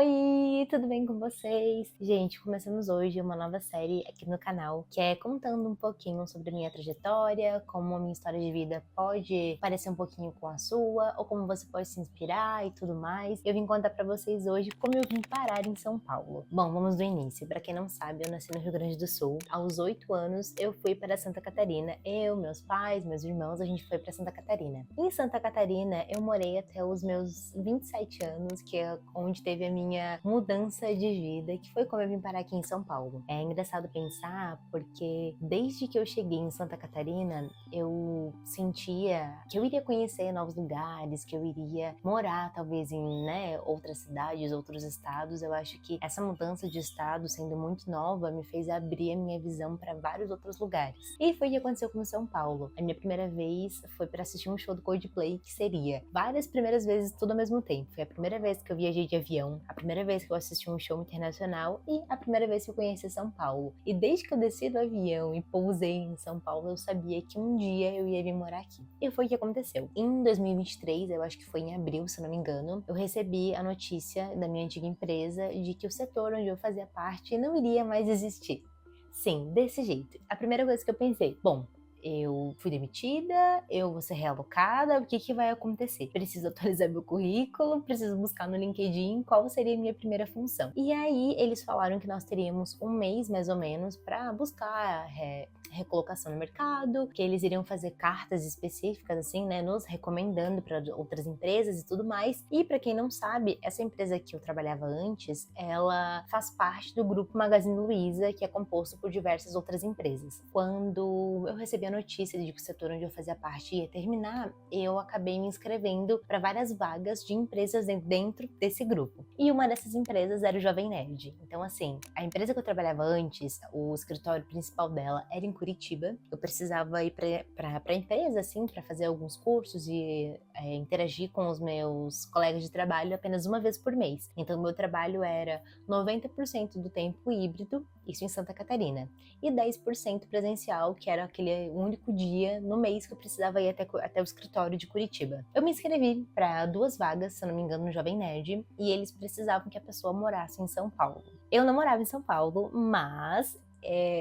Oi, tudo bem com vocês? Gente, começamos hoje uma nova série aqui no canal, que é contando um pouquinho sobre a minha trajetória, como a minha história de vida pode parecer um pouquinho com a sua, ou como você pode se inspirar e tudo mais. Eu vim contar pra vocês hoje como eu vim parar em São Paulo. Bom, vamos do início. Pra quem não sabe, eu nasci no Rio Grande do Sul. Aos 8 anos, eu fui para Santa Catarina. Eu, meus pais, meus irmãos, a gente foi pra Santa Catarina. Em Santa Catarina, eu morei até os meus 27 anos, que é onde teve a minha mudança de vida, que foi como eu vim parar aqui em São Paulo. É engraçado pensar, porque desde que eu cheguei em Santa Catarina, eu sentia que eu iria conhecer novos lugares, que eu iria morar talvez em, outras cidades, outros estados. Eu acho que essa mudança de estado, sendo muito nova, me fez abrir a minha visão para vários outros lugares. E foi o que aconteceu com São Paulo. A minha primeira vez foi para assistir um show do Coldplay, que seria várias primeiras vezes tudo ao mesmo tempo. Foi a primeira vez que eu viajei de avião, a primeira vez que eu assisti um show internacional e a primeira vez que eu conheci São Paulo. E desde que eu desci do avião e pousei em São Paulo, eu sabia que um dia eu ia vir morar aqui. E foi o que aconteceu. Em 2023, eu acho que foi em abril, se não me engano, eu recebi a notícia da minha antiga empresa de que o setor onde eu fazia parte não iria mais existir. Sim, desse jeito. A primeira coisa que eu pensei, bom, eu fui demitida, eu vou ser realocada, o que vai acontecer? Preciso atualizar meu currículo, preciso buscar no LinkedIn qual seria a minha primeira função. E aí eles falaram que nós teríamos um mês mais ou menos para buscar recolocação no mercado, que eles iriam fazer cartas específicas assim, nos recomendando para outras empresas e tudo mais. E para quem não sabe, essa empresa que eu trabalhava antes, ela faz parte do grupo Magazine Luiza, que é composto por diversas outras empresas. Quando eu recebi a notícia de que o setor onde eu fazia parte ia terminar, eu acabei me inscrevendo para várias vagas de empresas dentro desse grupo. E uma dessas empresas era o Jovem Nerd. Então, assim, a empresa que eu trabalhava antes, o escritório principal dela era em Curitiba. Eu precisava ir para a empresa, assim, para fazer alguns cursos e interagir com os meus colegas de trabalho apenas uma vez por mês. Então, meu trabalho era 90% do tempo híbrido, isso em Santa Catarina, e 10% presencial, que era aquele único dia no mês que eu precisava ir até o escritório de Curitiba. Eu me inscrevi para 2 vagas, se eu não me engano, no Jovem Nerd, e eles precisavam que a pessoa morasse em São Paulo. Eu não morava em São Paulo, mas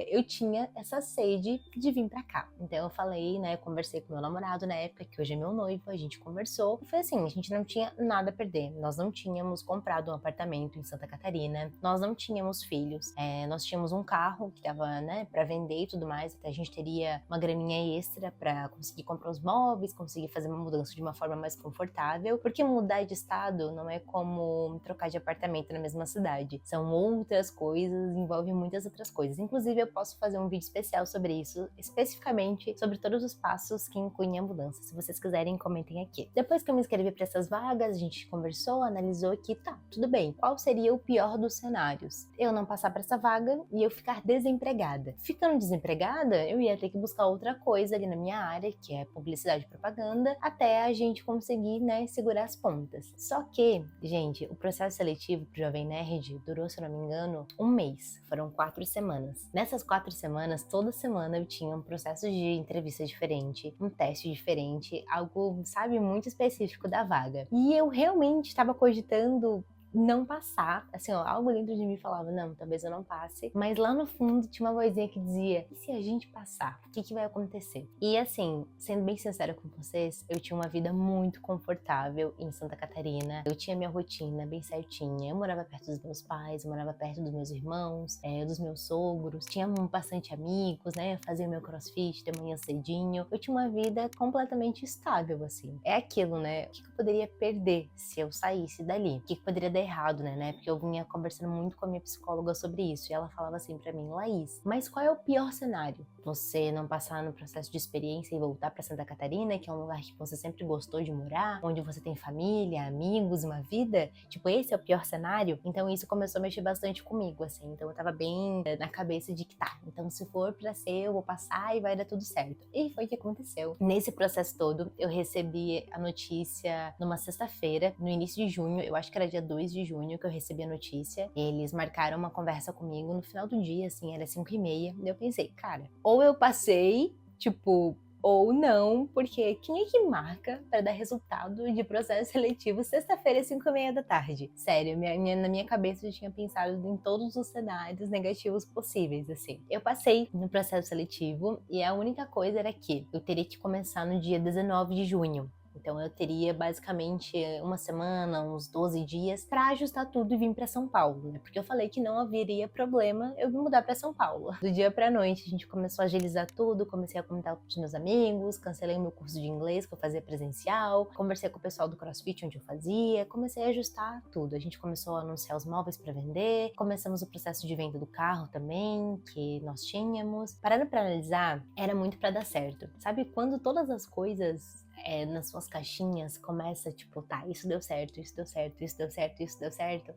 eu tinha essa sede de vir pra cá. Então eu falei, conversei com meu namorado na época, que hoje é meu noivo, a gente conversou, e foi assim, a gente não tinha nada a perder. Nós não tínhamos comprado um apartamento em Santa Catarina, nós não tínhamos filhos, nós tínhamos um carro que tava, pra vender e tudo mais, até a gente teria uma graninha extra pra conseguir comprar os móveis, conseguir fazer uma mudança de uma forma mais confortável, porque mudar de estado não é como trocar de apartamento na mesma cidade. São outras coisas, envolve muitas outras coisas. Inclusive, eu posso fazer um vídeo especial sobre isso, especificamente sobre todos os passos que incluem a mudança. Se vocês quiserem, comentem aqui. Depois que eu me inscrevi para essas vagas, a gente conversou, analisou que tá, tudo bem. Qual seria o pior dos cenários? Eu não passar para essa vaga e eu ficar desempregada. Ficando desempregada, eu ia ter que buscar outra coisa ali na minha área, que é publicidade e propaganda, até a gente conseguir, segurar as pontas. Só que, gente, o processo seletivo pro Jovem Nerd durou, se eu não me engano, um mês. Foram 4 semanas. Nessas 4 semanas, toda semana eu tinha um processo de entrevista diferente, um teste diferente, algo, sabe, muito específico da vaga. E eu realmente estava cogitando não passar, assim, algo dentro de mim falava, não, talvez eu não passe, mas lá no fundo tinha uma vozinha que dizia, e se a gente passar? O que vai acontecer? E assim, sendo bem sincera com vocês, eu tinha uma vida muito confortável em Santa Catarina, eu tinha minha rotina bem certinha, eu morava perto dos meus pais, eu morava perto dos meus irmãos, dos meus sogros, tinha bastante amigos, fazia meu crossfit de manhã cedinho, eu tinha uma vida completamente estável, assim. É aquilo, o que eu poderia perder se eu saísse dali? O que poderia dar errado, Porque eu vinha conversando muito com a minha psicóloga sobre isso, e ela falava assim pra mim, Laís, mas qual é o pior cenário? Você não passar no processo de experiência e voltar pra Santa Catarina, que é um lugar que você sempre gostou de morar, onde você tem família, amigos, uma vida? Tipo, esse é o pior cenário? Então isso começou a mexer bastante comigo, assim, então eu tava bem na cabeça de que tá, então se for pra ser, eu vou passar e vai dar tudo certo. E foi o que aconteceu. Nesse processo todo, eu recebi a notícia numa sexta-feira, no início de junho, eu acho que era dia 2 de junho que eu recebi a notícia. Eles marcaram uma conversa comigo no final do dia, assim, era 5h30. E eu pensei, cara, ou eu passei, tipo, ou não, porque quem é que marca para dar resultado de processo seletivo sexta-feira às 5h30 da tarde? Sério, na minha cabeça eu tinha pensado em todos os cenários negativos possíveis, assim. Eu passei no processo seletivo e a única coisa era que eu teria que começar no dia 19 de junho. Então eu teria basicamente uma semana, uns 12 dias para ajustar tudo e vir para São Paulo, né? Porque eu falei que não haveria problema eu me mudar para São Paulo. Do dia para noite a gente começou a agilizar tudo, comecei a comentar com os meus amigos, cancelei meu curso de inglês que eu fazia presencial, conversei com o pessoal do CrossFit onde eu fazia, comecei a ajustar tudo. A gente começou a anunciar os móveis para vender, começamos o processo de venda do carro também, que nós tínhamos. Parando para analisar, era muito para dar certo. Sabe quando todas as coisas nas suas caixinhas começa tipo, tá, isso deu certo, isso deu certo, isso deu certo, isso deu certo.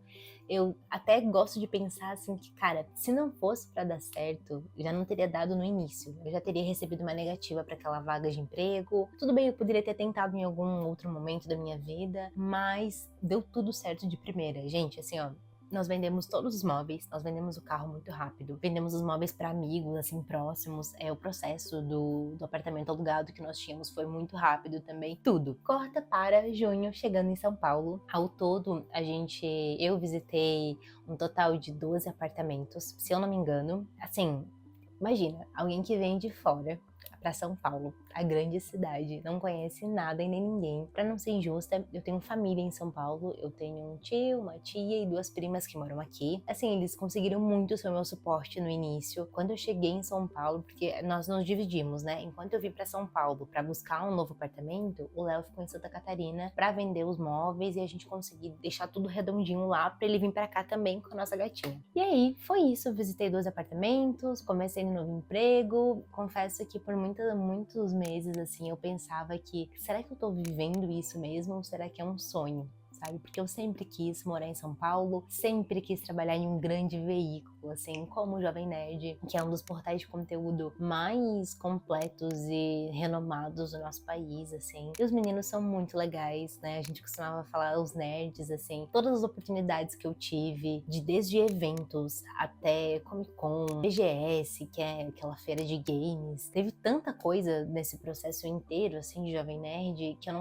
Eu até gosto de pensar assim que, cara, se não fosse pra dar certo, já não teria dado no início. Eu já teria recebido uma negativa pra aquela vaga de emprego. Tudo bem, eu poderia ter tentado em algum outro momento da minha vida, mas deu tudo certo de primeira. Gente, assim, ó, nós vendemos todos os móveis, nós vendemos o carro muito rápido, vendemos os móveis para amigos, assim, próximos. O processo do apartamento alugado que nós tínhamos foi muito rápido também. Tudo. Corta para junho, chegando em São Paulo. Ao todo, eu visitei um total de 12 apartamentos, se eu não me engano. Assim, imagina, alguém que vem de fora para São Paulo, a grande cidade, não conhece nada e nem ninguém. Para não ser injusta, eu tenho família em São Paulo, eu tenho um tio, uma tia e 2 primas que moram aqui. Assim, eles conseguiram muito ser meu suporte no início. Quando eu cheguei em São Paulo, porque nós nos dividimos, né? Enquanto eu vim para São Paulo para buscar um novo apartamento, o Léo ficou em Santa Catarina para vender os móveis e a gente conseguiu deixar tudo redondinho lá para ele vir para cá também com a nossa gatinha. E aí, foi isso. Eu visitei 2 apartamentos, comecei um novo emprego. Confesso que por muitos meses, assim, eu pensava que, será que eu tô vivendo isso mesmo ou será que é um sonho? Sabe? Porque eu sempre quis morar em São Paulo, sempre quis trabalhar em um grande veículo, assim, como o Jovem Nerd, que é um dos portais de conteúdo mais completos e renomados do nosso país, assim. E os meninos são muito legais, né? A gente costumava falar os nerds, assim. Todas as oportunidades que eu tive, desde eventos até Comic Con, BGS, que é aquela feira de games, teve tanta coisa nesse processo inteiro, assim, de Jovem Nerd, que eu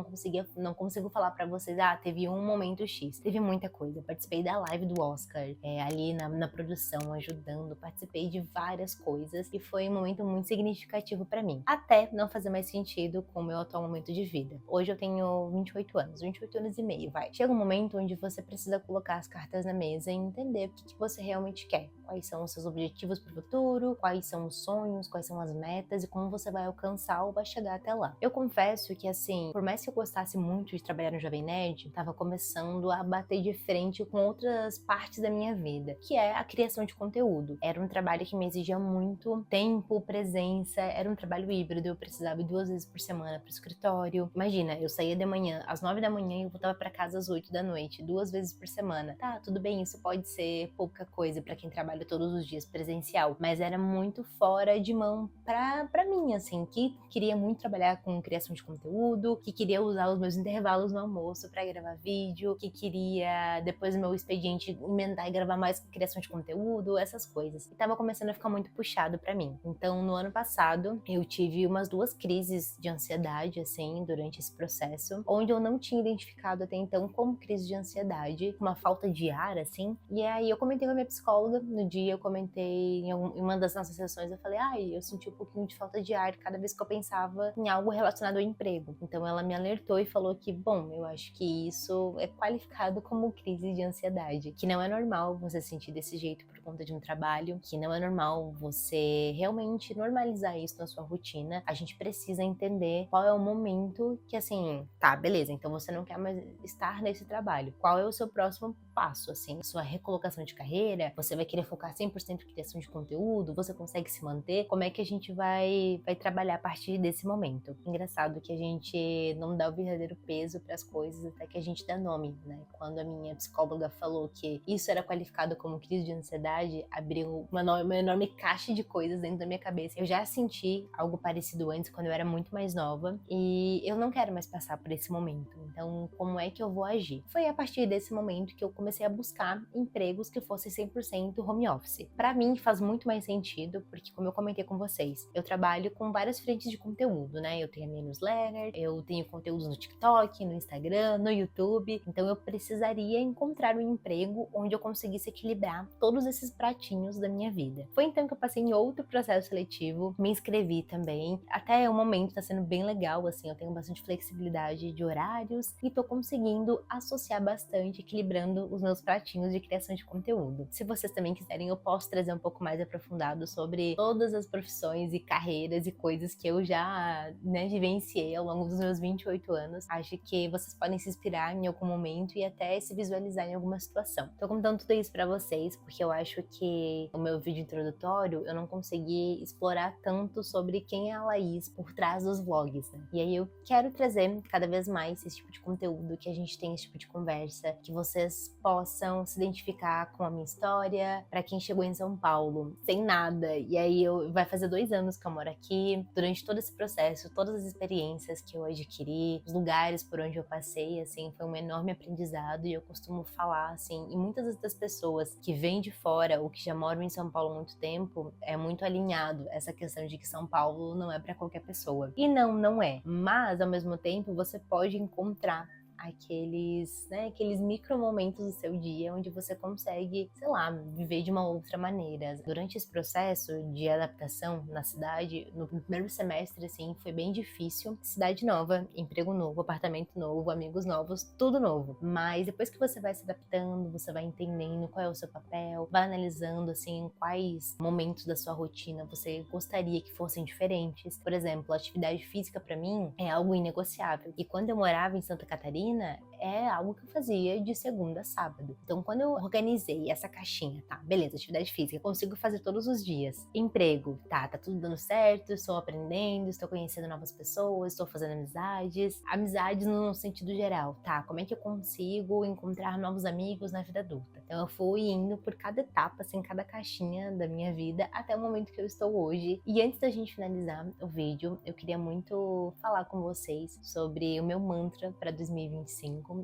não consigo falar pra vocês, teve um momento X. Teve muita coisa. Eu participei da live do Oscar, ali na produção, ajudando. Participei de várias coisas e foi um momento muito significativo pra mim. Até não fazer mais sentido com o meu atual momento de vida. Hoje eu tenho 28 anos, 28 anos e meio, vai. Chega um momento onde você precisa colocar as cartas na mesa e entender o que você realmente quer. Quais são os seus objetivos pro futuro, quais são os sonhos, quais são as metas e como você vai alcançar ou vai chegar até lá. Eu confesso que, assim, por mais que eu gostasse muito de trabalhar no Jovem Nerd, tava começando a bater de frente com outras partes da minha vida, que é a criação de conteúdo. Era um trabalho que me exigia muito tempo, presença, era um trabalho híbrido, eu precisava ir 2 vezes por semana pro escritório. Imagina, eu saía de manhã às 9 da manhã e eu voltava pra casa às 8 da noite, 2 vezes por semana. Tá, tudo bem, isso pode ser pouca coisa pra quem trabalha todos os dias presencial, mas era muito fora de mão pra mim, assim, que queria muito trabalhar com criação de conteúdo, que queria usar os meus intervalos no almoço pra gravar vídeo, que queria, depois do meu expediente, emendar e gravar mais criação de conteúdo, essas coisas. E tava começando a ficar muito puxado pra mim. Então, no ano passado, eu tive umas 2 crises de ansiedade, assim, durante esse processo, onde eu não tinha identificado até então como crise de ansiedade, uma falta de ar, assim. E aí eu comentei com a minha psicóloga, no dia eu comentei em uma das nossas sessões, eu falei, eu senti um pouquinho de falta de ar cada vez que eu pensava em algo relacionado ao emprego. Então ela me alertou e falou que, bom, eu acho que isso é qualificado como crise de ansiedade, que não é normal você sentir desse jeito por conta de um trabalho, que não é normal você realmente normalizar isso na sua rotina. A gente precisa entender qual é o momento que, assim, tá, beleza, então você não quer mais estar nesse trabalho. Qual é o seu próximo passo, assim, sua recolocação de carreira? Você vai querer focar 100% em criação de conteúdo? Você consegue se manter? Como é que a gente vai trabalhar a partir desse momento? Engraçado que a gente não dá o verdadeiro peso para as coisas até que a gente dá nome, né? Quando a minha psicóloga falou que isso era qualificado como crise de ansiedade, abriu uma enorme caixa de coisas dentro da minha cabeça. Eu já senti algo parecido antes, quando eu era muito mais nova, e eu não quero mais passar por esse momento. Então, como é que eu vou agir? Foi a partir desse momento que eu comecei a buscar empregos que fossem 100% home office. Para mim faz muito mais sentido, porque como eu comentei com vocês, eu trabalho com várias frentes de conteúdo, né? Eu tenho a minha newsletter, eu tenho conteúdos no TikTok, no Instagram, no YouTube, então eu precisaria encontrar um emprego onde eu conseguisse equilibrar todos esses pratinhos da minha vida. Foi então que eu passei em outro processo seletivo, me inscrevi também, até o momento tá sendo bem legal, assim, eu tenho bastante flexibilidade de horários e tô conseguindo associar bastante, equilibrando os meus pratinhos de criação de conteúdo. Se vocês também quiserem, eu posso trazer um pouco mais aprofundado sobre todas as profissões e carreiras e coisas que eu já, né, vivenciei ao longo dos meus 28 anos. Acho que vocês podem se inspirar em algum momento e até se visualizar em alguma situação. Tô contando tudo isso pra vocês porque eu acho que no meu vídeo introdutório eu não consegui explorar tanto sobre quem é a Laís por trás dos vlogs, né? E aí eu quero trazer cada vez mais esse tipo de conteúdo, que a gente tem esse tipo de conversa, que vocês possam se identificar com a minha história. Pra quem chegou em São Paulo sem nada, e aí vai fazer 2 anos que eu moro aqui, durante todo esse processo, todas as experiências que eu adquiri, os lugares por onde eu passei, assim, foi um enorme aprendizado. E eu costumo falar, assim, e muitas das pessoas que vêm de fora ou que já moram em São Paulo há muito tempo, é muito alinhado essa questão de que São Paulo não é pra qualquer pessoa. E não é. Mas, ao mesmo tempo, você pode encontrar aqueles micro momentos do seu dia onde você consegue, sei lá, viver de uma outra maneira. Durante esse processo de adaptação na cidade, no primeiro semestre, assim, foi bem difícil. Cidade nova, emprego novo, apartamento novo, amigos novos, tudo novo. Mas depois que você vai se adaptando, você vai entendendo qual é o seu papel, vai analisando, assim, quais momentos da sua rotina você gostaria que fossem diferentes. Por exemplo, a atividade física pra mim é algo inegociável. E quando eu morava em Santa Catarina, é algo que eu fazia de segunda a sábado. Então, quando eu organizei essa caixinha, tá, beleza, atividade física, eu consigo fazer todos os dias. Emprego, tá tudo dando certo, estou aprendendo, estou conhecendo novas pessoas, estou fazendo amizades. Amizades no sentido geral, tá, como é que eu consigo encontrar novos amigos na vida adulta? Então, eu fui indo por cada etapa, assim, cada caixinha da minha vida, até o momento que eu estou hoje. E antes da gente finalizar o vídeo, eu queria muito falar com vocês sobre o meu mantra para 2025,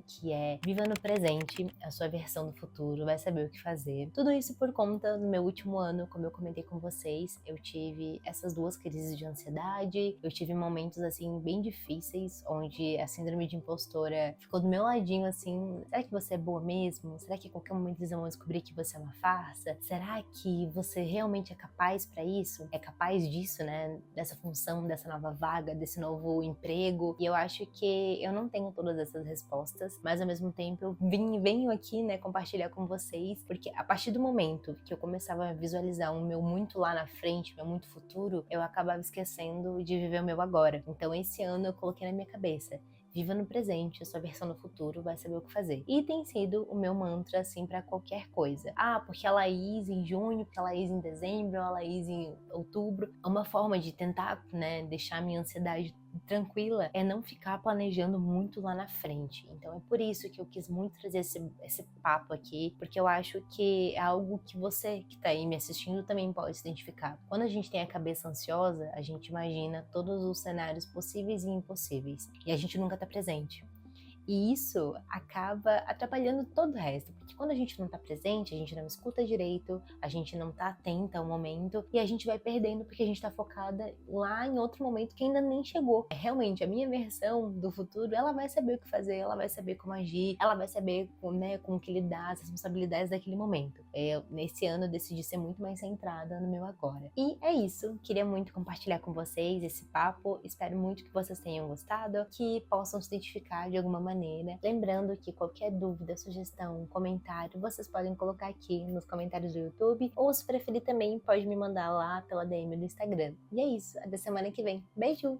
que é: viva no presente, a sua versão do futuro vai saber o que fazer. Tudo isso por conta do meu último ano, como eu comentei com vocês, eu tive essas 2 crises de ansiedade, eu tive momentos, assim, bem difíceis, onde a síndrome de impostora ficou do meu ladinho, assim, será que você é boa mesmo? Será que a qualquer momento eles vão descobrir que você é uma farsa? Será que você realmente é capaz para isso? É capaz disso, né? Dessa função, dessa nova vaga, desse novo emprego? E eu acho que eu não tenho todas essas respostas, mas ao mesmo tempo eu venho aqui, né, compartilhar com vocês, porque a partir do momento que eu começava a visualizar o meu muito lá na frente, meu muito futuro, eu acabava esquecendo de viver o meu agora. Então esse ano eu coloquei na minha cabeça: viva no presente, a sua versão no futuro vai saber o que fazer. E tem sido o meu mantra, assim, pra qualquer coisa. Ah, porque a Laís em junho, porque a Laís em dezembro, a Laís em outubro. É uma forma de tentar, né, deixar a minha ansiedade tranquila, é não ficar planejando muito lá na frente. Então é por isso que eu quis muito trazer esse papo aqui, porque eu acho que é algo que você que tá aí me assistindo também pode se identificar. Quando a gente tem a cabeça ansiosa, a gente imagina todos os cenários possíveis e impossíveis, e a gente nunca tá presente. E isso acaba atrapalhando todo o resto, porque quando a gente não tá presente, a gente não escuta direito, a gente não tá atenta ao momento e a gente vai perdendo porque a gente tá focada lá em outro momento que ainda nem chegou. Realmente, a minha versão do futuro, ela vai saber o que fazer, ela vai saber como agir, ela vai saber, né, com que lidar, as responsabilidades daquele momento. Nesse ano eu decidi ser muito mais centrada no meu agora. E é isso, queria muito compartilhar com vocês esse papo, espero muito que vocês tenham gostado, que possam se identificar de alguma maneira. Lembrando que qualquer dúvida, sugestão, comentário, vocês podem colocar aqui nos comentários do YouTube, ou se preferir também, pode me mandar lá pela DM do Instagram. E é isso, até semana que vem. Beijo!